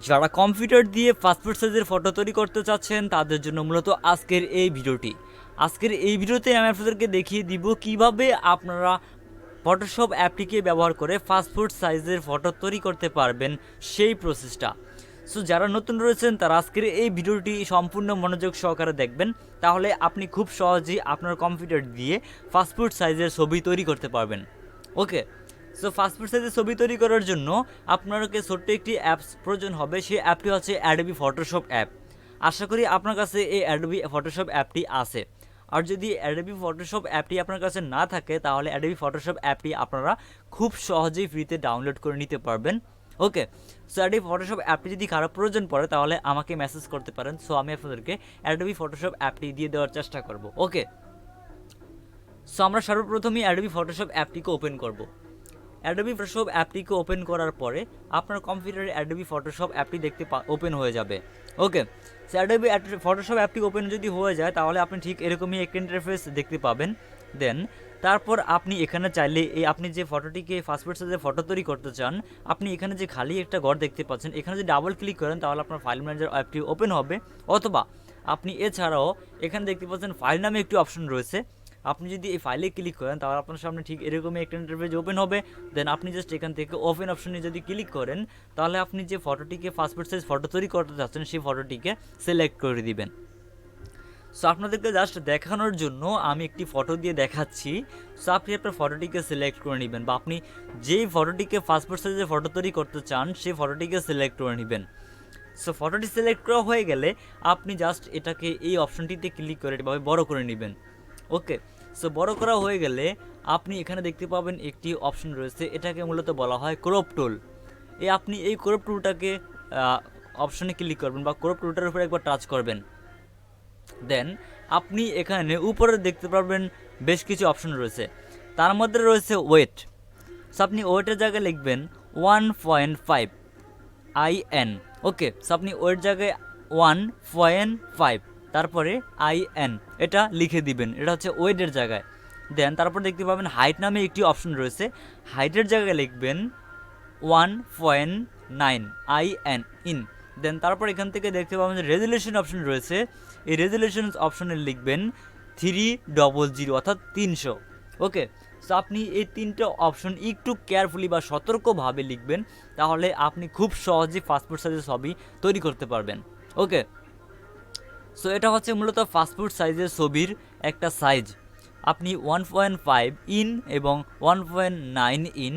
যারা কম্পিউটার দিয়ে পাসপোর্ট সাইজের ফটো তৈরি করতে চাচ্ছেন তাদের জন্য মূলত আজকের এই ভিডিওটি। আজকের এই ভিডিওতে আমি আপনাদেরকে দেখিয়ে দিব কিভাবে আপনারা ফটোশপ অ্যাপটিকে ব্যবহার করে পাসপোর্ট সাইজের ফটো তৈরি করতে পারবেন, সেই প্রসেসটা। সো যারা নতুন রয়েছেন তারা আজকের এই ভিডিওটি সম্পূর্ণ মনোযোগ সহকারে দেখবেন, তাহলে আপনি খুব সহজেই আপনার কম্পিউটার দিয়ে পাসপোর্ট সাইজের ছবি তৈরি করতে পারবেন। ওকে, সো পাসপোর্ট সাইজের ছবি তৈরি করার জন্য আপনাকে ছোট্ট একটি অ্যাপস প্রয়োজন হবে। সেই অ্যাপটি হচ্ছে অ্যাডোবি ফটোশপ অ্যাপ। আশা করি আপনার কাছে এই অ্যাডোবি ফটোশপ অ্যাপটি আছে। আর যদি অ্যাডোবি ফটোশপ অ্যাপটি আপনার কাছে না থাকে তাহলে অ্যাডোবি ফটোশপ অ্যাপটি আপনারা খুব সহজেই ফ্রিতে ডাউনলোড করে নিতে পারবেন। ওকে, সো অ্যাডোবি ফটোশপ অ্যাপটি যদি কারো প্রয়োজন পড়ে তাহলে আমাকে মেসেজ করতে পারেন। সো আমি আপনাদেরকে অ্যাডোবি ফটোশপ অ্যাপটি দিয়ে দেওয়ার চেষ্টা করব। ওকে, সো আমরা সর্বপ্রথমই অ্যাডোবি ফটোশপ অ্যাপটিকে ওপেন করব। অ্যাডোবি ফটোশপ অ্যাপটিকে ওপেন করার পরে আপনার কম্পিউটারে অ্যাডোবি ফটোশপ অ্যাপটি ওপেন হয়ে যাবে। ওকে, সো অ্যাডোবি ফটোশপ অ্যাপটি ওপেন যদি হয়ে যায় তাহলে আপনি ঠিক এরকমই একটা ইন্টারফেস দেখতে পাবেন। দেন তারপর আপনি এখানে চাইলে আপনি যে ফটোটিকে পাসপোর্ট সাইজের ফটো তৈরি করতে চান, আপনি এখানে যে খালি একটা ঘর দেখতে পাচ্ছেন, এখানে যদি ডাবল ক্লিক করেন তাহলে আপনার ফাইল ম্যানেজার অ্যাপটি ওপেন হবে। অথবা আপনি এছাড়াও এখানে দেখতে পাচ্ছেন ফাইল নামে একটি অপশন রয়েছে। আপনি যদি এই ফাইলে ক্লিক করেন তাহলে আপনার সামনে ঠিক এরকমই একটা ইন্টারফেস ওপেন হবে। দেন আপনি জাস্ট এখান থেকে ওপেন অপশনে যদি ক্লিক করেন তাহলে আপনি যে ফটোটিকে পাসপোর্ট সাইজ ফটো তৈরি করতে চাচ্ছেন সেই ফটোটিকে সিলেক্ট করে দিবেন। সো আপনাদেরকে জাস্ট দেখানোর জন্য আমি একটি ফটো দিয়ে দেখাচ্ছি। সো আপনি আপনার ফটোটিকে সিলেক্ট করে নেবেন, বা আপনি যেই ফটোটিকে পাসপোর্ট সাইজের ফটো তৈরি করতে চান সেই ফটোটিকে সিলেক্ট করে নেবেন। সো ফটোটি সিলেক্ট করা হয়ে গেলে আপনি জাস্ট এটাকে এই অপশনটিতে ক্লিক করে এভাবে বড় করে নেবেন। ওকে, সো বড় করা হয়ে গেলে আপনি এখানে দেখতে পাবেন একটি অপশন রয়েছে, এটাকে মূলত বলা হয় ক্রপ টুল। আপনি এই ক্রপ টুলটাকে অপশনে ক্লিক করবেন বা ক্রপ টুলটার উপরে একবার টাচ করবেন। দেন আপনি এখানে উপরে দেখতে পারবেন বেশ কিছু অপশন রয়েছে, তার মধ্যে রয়েছে ওয়েট। সো আপনি ওয়েটের জায়গায় লিখবেন 1.5 IN। ওকে, সো আপনি ওয়েট জায়গায় 1.5 তারপরে IN এটা লিখে দিবেন, এটা হচ্ছে ওয়েটের জায়গায়। দেন তারপর দেখতে পাবেন হাইট নামে একটি অপশন রয়েছে, হাইটের জায়গায় লিখবেন 1.9 IN ইন। দেন তারপর এখান থেকে দেখতে পাবেন যে রেজুলেশন অপশন রয়েছে, এই রেজুলেশন অপশনে লিখবেন 300 অর্থাৎ 300। ওকে, সো আপনি এই তিনটে অপশন একটু কেয়ারফুলি বা সতর্কভাবে লিখবেন, তাহলে আপনি খুব সহজেই পাসপোর্ট সাইজের ছবি তৈরি করতে পারবেন। ওকে, সো এটা হচ্ছে মূলত পাসপোর্ট সাইজের ছবির একটা সাইজ। আপনি 1.5 ইন এবং 1.9 ইন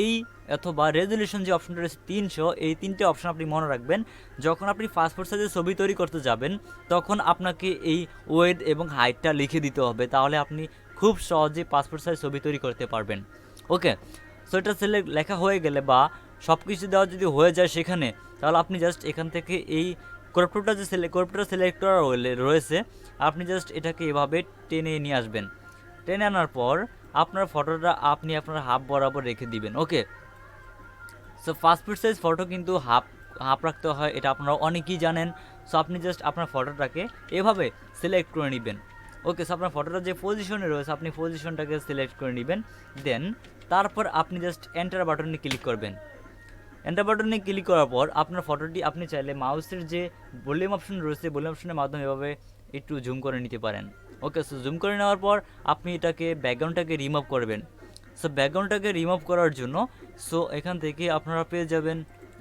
এই অথবা রেজুলেশন যে অপশনটা রয়েছে 300, এই তিনটে অপশন আপনি মনে রাখবেন। যখন আপনি পাসপোর্ট সাইজের ছবি তৈরি করতে যাবেন তখন আপনাকে এই ওয়েট এবং হাইটটা লিখে দিতে হবে, তাহলে আপনি খুব সহজে পাসপোর্ট সাইজ ছবি তৈরি করতে পারবেন। ওকে, সো এটা লেখা হয়ে গেলে বা সব কিছু দেওয়া যদি হয়ে যায় সেখানে, তাহলে আপনি জাস্ট এখান থেকে এই ক্রপটা যে ক্রপটা সিলেক্ট করা রয়েছে, আপনি জাস্ট এটাকে এভাবে টেনে নিয়ে আসবেন। টেনে আনার পর আপনার ফটোটা আপনি আপনার হাফ বরাবর রেখে দিবেন। ওকে, সো পাসপোর্ট সাইজ ফটো কিন্তু হাফ রাখতে হয়, এটা আপনারা অনেকেই জানেন। সো আপনি জাস্ট আপনার ফটোটাকে এভাবে সিলেক্ট করে নেবেন। ওকে, সো আপনার ফটোটা যে পজিশনে রয়েছে আপনি পজিশনটাকে সিলেক্ট করে নেবেন। দেন তারপর আপনি জাস্ট এন্টার বাটনে ক্লিক করবেন। এন্টার বাটনে ক্লিক করার পর আপনার ফটোটি আপনি চাইলে মাউসের যে ভলিউম অপশন রয়েছে ভলিউম অপশনের মাধ্যমে এভাবে একটু জুম করে নিতে পারেন। ওকে, সো জুম করে নেওয়ার পর আপনি এটাকে ব্যাকগ্রাউন্ডটাকে রিমুভ করবেন। সো ব্যাকগ্রাউন্ডটাকে রিমুভ করার জন্য সো এখান থেকে আপনারা পেয়ে যাবেন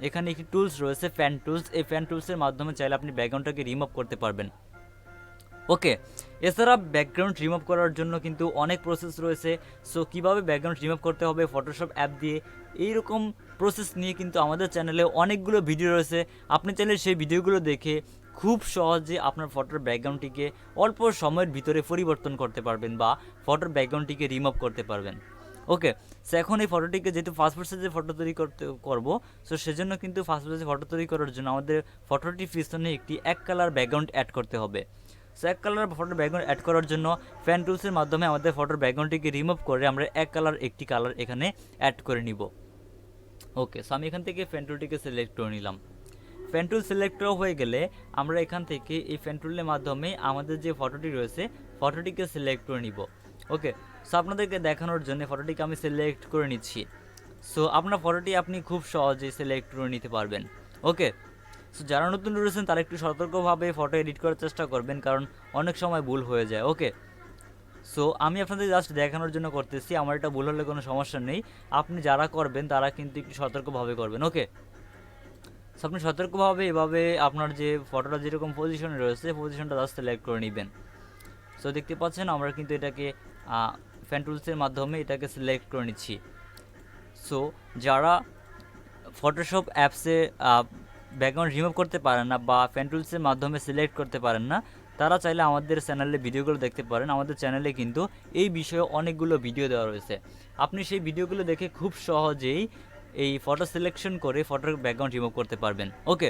এখানে একটি টুলস রয়েছে, ফ্যান টুলস। এই ফ্যান টুলসের মাধ্যমে চাইলে আপনি ব্যাকগ্রাউন্ডটাকে রিমুভ করতে পারবেন। ওকে, এছাড়া ব্যাকগ্রাউন্ড রিমুভ করার জন্য কিন্তু অনেক প্রসেস রয়েছে। সো কীভাবে ব্যাকগ্রাউন্ড রিমুভ করতে হবে ফটোশপ অ্যাপ দিয়ে, এইরকম প্রসেস নিয়ে কিন্তু আমাদের চ্যানেলে অনেকগুলো ভিডিও রয়েছে। আপনি চাইলে সেই ভিডিওগুলো দেখে খুব সহজে আপনার ফটোর ব্যাকগ্রাউন্ডটিকে অল্প সময়ের ভিতরে পরিবর্তন করতে পারবেন বা ফটোর ব্যাকগ্রাউন্ডটিকে রিমুভ করতে পারবেন। ওকে, সো এখন এই ফটোটিকে যেহেতু পাসপোর্ট সাইজের ফটো তৈরি করবো, সো সেজন্য কিন্তু পাসপোর্ট সাইজের ফটো তৈরি করার জন্য আমাদের ফটোটির পিছনে একটি এক কালার ব্যাকগ্রাউন্ড অ্যাড করতে হবে। সো এক কালার ফটোর ব্যাকগ্রাউন্ড অ্যাড করার জন্য ফ্যান টুলসের মাধ্যমে আমাদের ফটোর ব্যাকগ্রাউন্ডটিকে রিমুভ করে আমরা এক কালার একটি কালার এখানে অ্যাড করে নিব। ওকে, সো আমি এখান থেকে ফ্যান টুলটিকে সিলেক্ট করে নিলাম। ফ্যান টুল সিলেক্ট করা হয়ে গেলে আমরা এখান থেকে এই ফ্যান টুলের মাধ্যমে আমাদের যে ফটোটি রয়েছে ফটোটিকে সিলেক্ট করে নিব। ওকে, সো আপনাদেরকে দেখানোর জন্য ফটোটিকে আমি সিলেক্ট করে নিচ্ছি। সো আপনার ফটোটি আপনি খুব সহজেই সিলেক্ট করে নিতে পারবেন। ওকে। সো যারা নতুন রয়েছেন তারা একটু সতর্কভাবে ফটো এডিট করার চেষ্টা করবেন, কারণ অনেক সময় ভুল হয়ে যায়। ওকে, সো আমি আপনাদের জাস্ট দেখানোর জন্য করতেছি, আমার এটা ভুল হলে কোনো সমস্যা নেই। আপনি যারা করবেন তারা কিন্তু একটু সতর্কভাবে করবেন। ওকে, সো আপনি সতর্কভাবে এভাবে আপনার যে ফটোটা যেরকম পজিশনে রয়েছে পজিশনটা জাস্ট সিলেক্ট করে নেবেন। সো দেখতে পাচ্ছেন আমরা কিন্তু এটাকে ফ্যান টুলসের মাধ্যমে এটাকে সিলেক্ট করে নিচ্ছি। সো যারা ফটোশপ অ্যাপসে ব্যাকগ্রাউন্ড রিমুভ করতে পারেন না বা ফ্যান টুলসের মাধ্যমে সিলেক্ট করতে পারেন না, তারা চাইলে আমাদের চ্যানেলে ভিডিওগুলো দেখতে পারেন। আমাদের চ্যানেলে কিন্তু এই বিষয়ে অনেকগুলো ভিডিও দেওয়া রয়েছে, আপনি সেই ভিডিওগুলো দেখে খুব সহজেই এই ফটো সিলেকশন করে ফটোর ব্যাকগ্রাউন্ড রিমুভ করতে পারবেন। ওকে,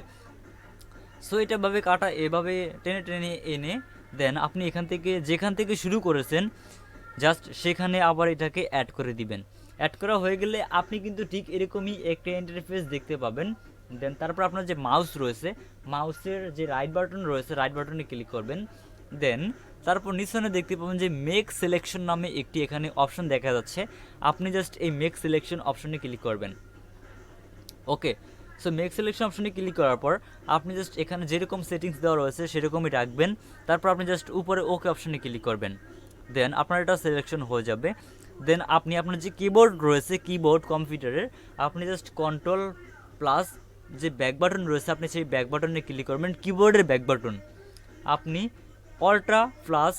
সো এটাভাবে কাটা এভাবে টেনে টেনে এনে দেন আপনি এখান থেকে যেখান থেকে শুরু করেছেন জাস্ট সেখানে আবার এটাকে অ্যাড করে দিবেন। অ্যাড করা হয়ে গেলে আপনি কিন্তু ঠিক এরকমই একটা ইন্টারফেস দেখতে পাবেন। দেন তারপর আপনার যে মাউস রয়েছে, মাউসের যে রাইট বাটন রয়েছে, রাইট বাটনে ক্লিক করবেন। দেন তারপর নিচনে দেখতে পাবেন যে মেক সিলেকশন নামে একটি এখানে অপশন দেখা যাচ্ছে, আপনি জাস্ট এই মেক সিলেকশন অপশনে ক্লিক করবেন। ওকে, সো মেক সিলেকশন অপশনে ক্লিক করার পর আপনি জাস্ট এখানে যেরকম সেটিংস দেওয়া রয়েছে সেরকমই রাখবেন। তারপর আপনি জাস্ট উপরে ওকে অপশনে ক্লিক করবেন। দেন আপনার এটা সিলেকশন হয়ে যাবে। দেন আপনি আপনার যে কিবোর্ড রয়েছে, কিবোর্ড কম্পিউটারের, আপনি জাস্ট কন্ট্রোল প্লাস যে ব্যাক বাটন রয়েছে আপনি সেই ব্যাক বাটনে ক্লিক করবেন। কিবোর্ডের ব্যাক বাটন আপনি অল্ট্রা প্লাস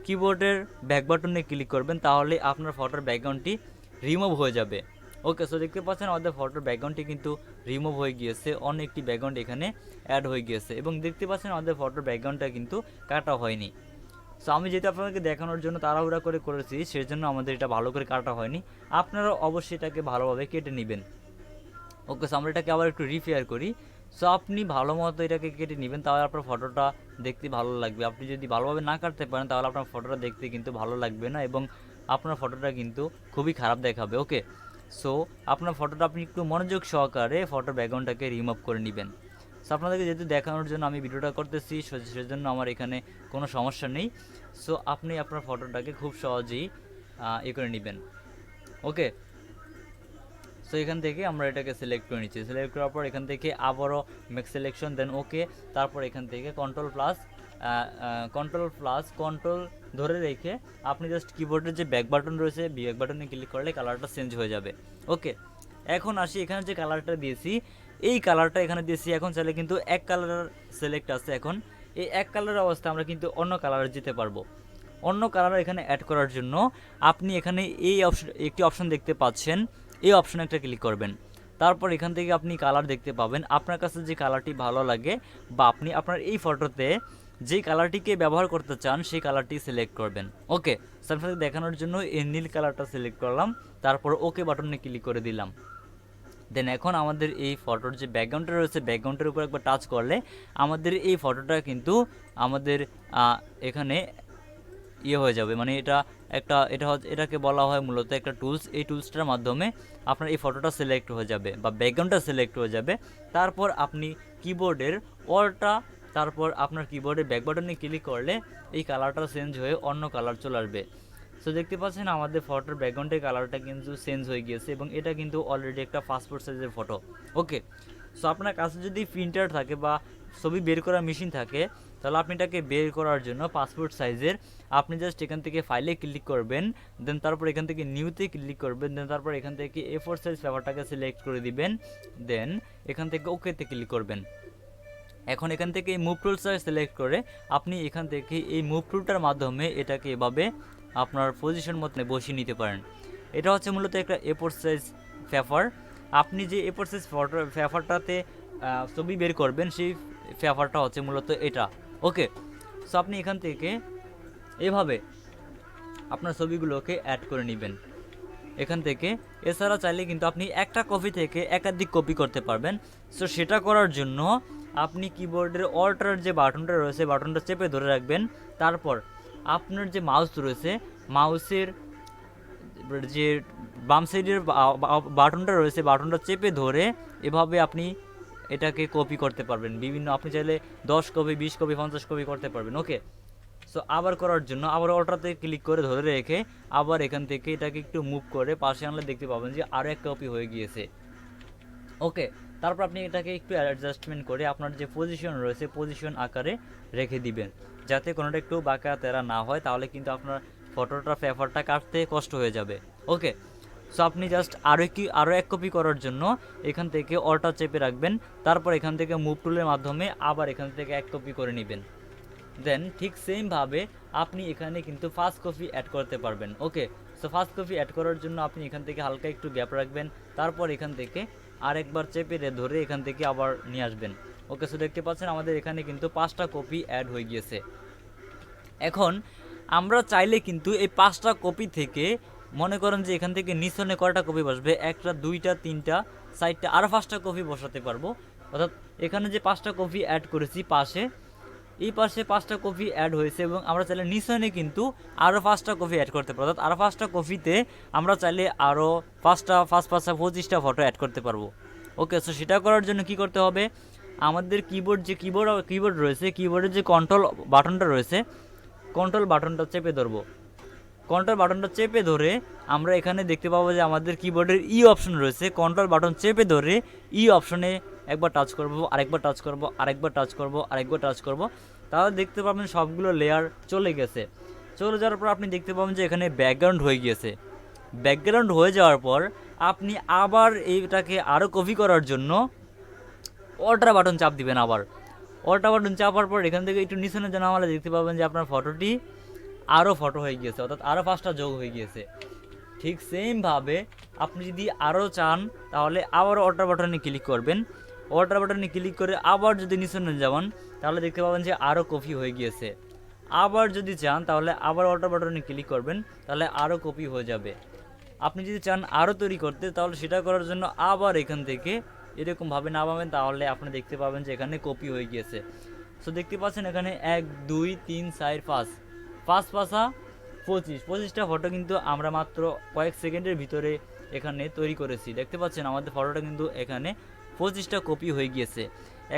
কিবোর্ডের ব্যাক বাটনে ক্লিক করবেন, তাহলে আপনার ফটোর ব্যাকগ্রাউন্ডটি রিমুভ হয়ে যাবে। ওকে, সো দেখতে পাচ্ছেন আমাদের ফটোর ব্যাকগ্রাউন্ডটি কিন্তু রিমুভ হয়ে গিয়েছে, অনেকটি ব্যাকগ্রাউন্ড এখানে অ্যাড হয়ে গিয়েছে এবং দেখতে পাচ্ছেন আমাদের ফটোর ব্যাকগ্রাউন্ডটা কিন্তু কাটা হয়নি। সো আমি যেটা আপনাদেরকে দেখানোর জন্য তাড়াহুড়া করে করেছি সেজন্য আমাদের এটা ভালো করে কাটা হয়নি, আপনারা অবশ্যই এটাকে ভালোভাবে কেটে নেবেন। ওকে, সো আমরা এটাকে আবার একটু রিফেয়ার করি। সো আপনি ভালো মতো এটাকে কেটে নেবেন, তাহলে আপনার ফটোটা দেখতে ভালো লাগবে। আপনি যদি ভালোভাবে না কাটতে পারেন তাহলে আপনার ফটোটা দেখতে কিন্তু ভালো লাগবে না এবং আপনার ফটোটা কিন্তু খুবই খারাপ দেখাবে। ওকে, সো আপনার ফটোটা আপনি একটু মনোযোগ সহকারে ফটোর ব্যাকগ্রাউন্ডটাকে রিমুভ করে নেবেন। সো আপনাদেরকে যেহেতু দেখানোর জন্য আমি ভিডিওটা করতেছি সেজন্য আমার এখানে কোনো সমস্যা নেই। সো আপনি আপনার ফটোটাকে খুব সহজেই করে নেবেন। ওকে, সো এখান থেকে আমরা এটাকে সিলেক্ট করে নিচ্ছি। সিলেক্ট করার পর এখান থেকে আবারও মেক সিলেকশন, দেন ওকে। তারপর এখান থেকে কন্ট্রোল ধরে রেখে আপনি জাস্ট কিবোর্ডের যে ব্যাক বাটন রয়েছে ব্যাক বাটনে ক্লিক করলে কালারটা চেঞ্জ হয়ে যাবে। ওকে, এখন আসি এখানে যে কালারটা দিয়েছি এই কালারটা এখানে দিয়েছি, এখন চাইলে কিন্তু এক কালার সিলেক্ট আছে, এখন এই এক কালারের অবস্থা আমরা কিন্তু অন্য কালারে যেতে পারবো। অন্য কালার এখানে অ্যাড করার জন্য আপনি এখানে এই অপশন একটি অপশন দেখতে পাচ্ছেন, এই অপশনে একটা ক্লিক করবেন। তারপর এখান থেকে আপনি কালার দেখতে পাবেন, আপনার কাছে যে কালারটি ভালো লাগে বা আপনি আপনার এই ফটোতে যেই কালারটিকে ব্যবহার করতে চান সেই কালারটি সিলেক্ট করবেন। ওকে, আপনাদের দেখানোর জন্য এই নীল কালারটা সিলেক্ট করলাম, তারপর ওকে বাটনে ক্লিক করে দিলাম। দেন এখন আমাদের এই ফটোর যে ব্যাকগ্রাউন্ডটা রয়েছে ব্যাকগ্রাউন্ডের উপর একবার টাচ করলে আমাদের এই ফটোটা কিন্তু আমাদের এখানে হয়ে যাবে, মানে এটাকে বলা হয় মূলত একটা টুলস। এই টুলসটার মাধ্যমে আপনার এই ফটোটা সিলেক্ট হয়ে যাবে বা ব্যাকগ্রাউন্ডটা সিলেক্ট হয়ে যাবে। তারপর আপনি কিবোর্ডের তারপর আপনার কিবোর্ডের ব্যাক বাটনে ক্লিক করলে এই কালারটা চেঞ্জ হয়ে অন্য কালার চলে আসবে। সো দেখতে পাচ্ছেন আমাদের ফটোর ব্যাকগ্রাউন্ডের কালারটা কিন্তু চেঞ্জ হয়ে গিয়েছে এবং এটা কিন্তু অলরেডি একটা পাসপোর্ট সাইজের ফটো। ওকে, সো আপনার কাছে যদি প্রিন্টার থাকে বা ছবি বের করার মেশিন থাকে তাহলে আপনি এটাকে বের করার জন্য পাসপোর্ট সাইজের আপনি জাস্ট এখান থেকে ফাইলে ক্লিক করবেন, দেন তারপর এখান থেকে নিউতে ক্লিক করবেন, দেন তারপর এখান থেকে A4 সাইজ পেপারটাকে সিলেক্ট করে দিবেন, দেন এখান থেকে ওকেতে ক্লিক করবেন। এখন এখান থেকে এই মুভ টুলসটা সিলেক্ট করে আপনি এখান থেকে এই মুভ টুলটার মাধ্যমে এটাকে এভাবে আপনার পজিশন মতো বসিয়ে নিতে পারেন। এটা হচ্ছে মূলত একটা A4 সাইজ পেপার। আপনি যে A4 সাইজ পেপারটাতে ছবি বের করবেন সেই পেপারটা হচ্ছে মূলত এটা। ওকে, সো আপনি এখান থেকে এভাবে আপনার ছবিগুলোকে অ্যাড করে নেবেন এখান থেকে। এছাড়া চাইলে কিন্তু আপনি একটা কপি থেকে একাধিক কপি করতে পারবেন। সো সেটা করার জন্য আপনি কিবোর্ডের অল্টার যে বাটনটা রয়েছে বাটনটা চেপে ধরে রাখবেন, তারপর আপনার যে মাউস রয়েছে মাউসের যে বাম সাইডের বাটনটা রয়েছে বাটনটা চেপে ধরে এভাবে আপনি এটাকে কপি করতে পারবেন বিভিন্ন, আপনি চাইলে 10 কপি 20 কপি 50 কপি করতে পারবেন। ওকে, সো আবার করার জন্য আবার অল্টারতে ক্লিক করে ধরে রেখে আবার এখান থেকে এটাকে একটু মুভ করে পাশে আনলে দেখতে পাবেন যে আরও এক কপি হয়ে গিয়েছে। ওকে, তারপর আপনি এটাকে একটু অ্যাডজাস্টমেন্ট করে আপনার যে পজিশন রয়েছে পজিশন আকারে রেখে দিবেন, যাতে কোনোটা একটু বাঁকা তেরা না হয়, তাহলে কিন্তু আপনার ফটোটা পেপারটা কাটতে কষ্ট হয়ে যাবে। ওকে, সো আপনি জাস্ট আরও এক কপি করার জন্য এখান থেকে অল্টা চেপে রাখবেন, তারপর এখান থেকে মুভ টুলের মাধ্যমে আবার এখান থেকে এক কপি করে নেবেন। দেন ঠিক সেমভাবে আপনি এখানে কিন্তু ফার্স্ট কপি অ্যাড করতে পারবেন। ওকে, সো ফার্স্ট কপি অ্যাড করার জন্য আপনি এখান থেকে হালকা একটু গ্যাপ রাখবেন, তারপর এখান থেকে আরেকবার চেপে ধরে এখান থেকে আবার নিয়ে আসবেন। ওকে, সো দেখতে পাচ্ছেন আমাদের এখানে কিন্তু 5টা কপি অ্যাড হয়ে গিয়েছে। এখন আমরা চাইলে কিন্তু এই 5টা কপি থেকে মনে করেন যে এখান থেকে নিচনে কয়টা কপি বসবে, 1টা 2টা 3টা 4টা আরও 5টা কপি বসাতে পারবো। অর্থাৎ এখানে যে 5টা কপি অ্যাড করেছি পাশে, এই পাশে 5টা কপি অ্যাড হয়েছে এবং আমরা চাইলে নিচনে কিন্তু আরও 5টা কপি অ্যাড করতে পারবো। অর্থাৎ আরও 5টা কপিতে আমরা চাইলে আরও 5টা 25টা ফটো অ্যাড করতে পারবো। ওকে, সো সেটা করার জন্য কি করতে হবে, আমাদের কিবোর্ড রয়েছে, কিবোর্ডের যে কন্ট্রোল বাটনটা রয়েছে, কন্ট্রোল বাটনটা চেপে ধরবো। কন্ট্রোল বাটনটা চেপে ধরে আমরা এখানে দেখতে পাবো যে আমাদের কিবোর্ডের ই অপশন রয়েছে, কন্ট্রোল বাটন চেপে ধরে ই অপশনে একবার টাচ করব, আরেকবার টাচ করব, আরেকবার টাচ করব, আরেকবার টাচ করব, তাহলে দেখতে পাবেন সবগুলো লেয়ার চলে গেছে। চলে যাওয়ার পর আপনি দেখতে পাবেন যে এখানে ব্যাকগ্রাউন্ড হয়ে গিয়েছে। ব্যাকগ্রাউন্ড হয়ে যাওয়ার পর আপনি আবার এইটাকে আরও কপি করার জন্য অল্টা বাটন চাপ দিবেন। আবার অল্টা বাটন চাপার পর এখান থেকে একটু নিচনে যেন আমরা দেখতে পাবেন যে আপনার ফটোটি আরও ফটো হয়ে গিয়েছে, অর্থাৎ আরও 5টা যোগ হয়ে গিয়েছে। ঠিক সেমভাবে আপনি যদি আরও চান তাহলে আবার অল্টার বাটনে ক্লিক করবেন, অল্টার বাটনে ক্লিক করে আবার যদি নিচনে যাবেন তাহলে দেখতে পাবেন যে আরও কপি হয়ে গিয়েছে। আবার যদি চান তাহলে আবার অল্টার বাটনে ক্লিক করবেন, তাহলে আরও কপি হয়ে যাবে। আপনি যদি চান আরও তৈরি করতে তাহলে সেটা করার জন্য আবার এখান থেকে এরকমভাবে নামাবেন, তাহলে আপনি দেখতে পাবেন যে এখানে কপি হয়ে গিয়েছে। সো দেখতে পাচ্ছেন এখানে 1 2 3 4 5 5 5 25টা ফটো কিন্তু আমরা মাত্র কয়েক সেকেন্ডের ভিতরে এখানে তৈরি করেছি। দেখতে পাচ্ছেন আমাদের ফটোটা কিন্তু এখানে 25টা কপি হয়ে গিয়েছে।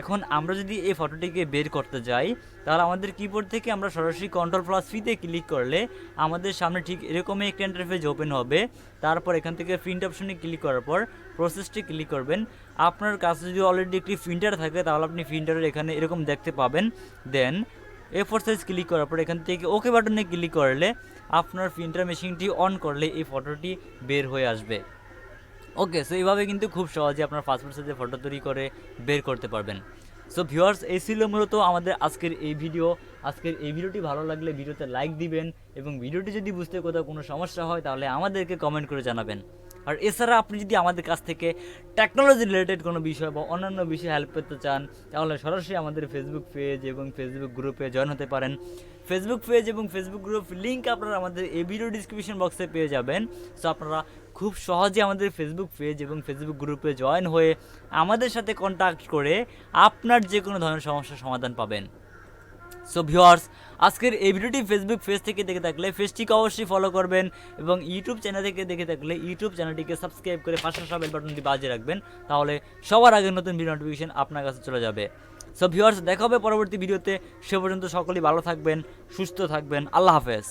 এখন আমরা যদি এই ফটোটিকে বের করতে যাই তাহলে আমাদের কিবোর্ড থেকে আমরা সরাসরি Ctrl+P-তে ক্লিক করলে আমাদের সামনে ঠিক এরকমই একটা ইন্টারফেস ওপেন হবে। তারপর এখান থেকে প্রিন্ট অপশনে ক্লিক করার পর প্রসেসটি ক্লিক করবেন। আপনার কাছে যদি অলরেডি একটি প্রিন্টার থাকে তাহলে আপনি প্রিন্টারের এখানে এরকম দেখতে পাবেন। দেন A4 সাইজ ক্লিক করার পর এখান থেকে ওকে বাটনে ক্লিক করলে আপনার প্রিন্টার মেশিনটি অন করলে এই ফটোটি বের হয়ে আসবে। ওকে, সো এইভাবে কিন্তু খুব সহজে আপনার পাসপোর্ট সাইজের ফটো তৈরি করে বের করতে পারবেন। সো ভিউয়ার্স, এই ছিল মূলত আমাদের আজকের এই ভিডিও। আজকের এই ভিডিওটি ভালো লাগলে ভিডিওতে লাইক দিবেন এবং ভিডিওটি যদি বুঝতে কোথাও কোনো সমস্যা হয় তাহলে আমাদেরকে কমেন্ট করে জানাবেন। আর এছাড়া আপনি যদি আমাদের কাছ থেকে টেকনোলজি রিলেটেড কোনো বিষয় বা অন্যান্য বিষয়ে হেল্প পেতে চান তাহলে সরাসরি আমাদের ফেসবুক পেজ এবং ফেসবুক গ্রুপে জয়েন হতে পারেন। ফেসবুক পেজ এবং ফেসবুক গ্রুপ লিঙ্ক আপনারা আমাদের এই ভিডিও ডিসক্রিপশন বক্সে পেয়ে যাবেন। সো আপনারা খুব সহজে আমাদের ফেসবুক পেজ এবং ফেসবুক গ্রুপে জয়েন হয়ে আমাদের সাথে কন্ট্যাক্ট করে আপনার যে কোনো ধরনের সমস্যার সমাধান পাবেন। সো ভিউয়ার্স, আজকের এই ভিডিওটি ফেসবুক পেজ থেকে দেখে থাকলে পেজটিকে অবশ্যই ফলো করবেন এবং ইউটিউব চ্যানেল থেকে দেখে থাকলে ইউটিউব চ্যানেলটিকে সাবস্ক্রাইব করে পাশে আসা বেল বাটনটি বাজিয়ে রাখবেন, তাহলে সবার আগে নতুন ভিডিও নোটিফিকেশন আপনার কাছে চলে যাবে। সো ভিউয়ার্স, দেখা হবে পরবর্তী ভিডিওতে। সে পর্যন্ত সকলেই ভালো থাকবেন, সুস্থ থাকবেন। আল্লাহ হাফেজ।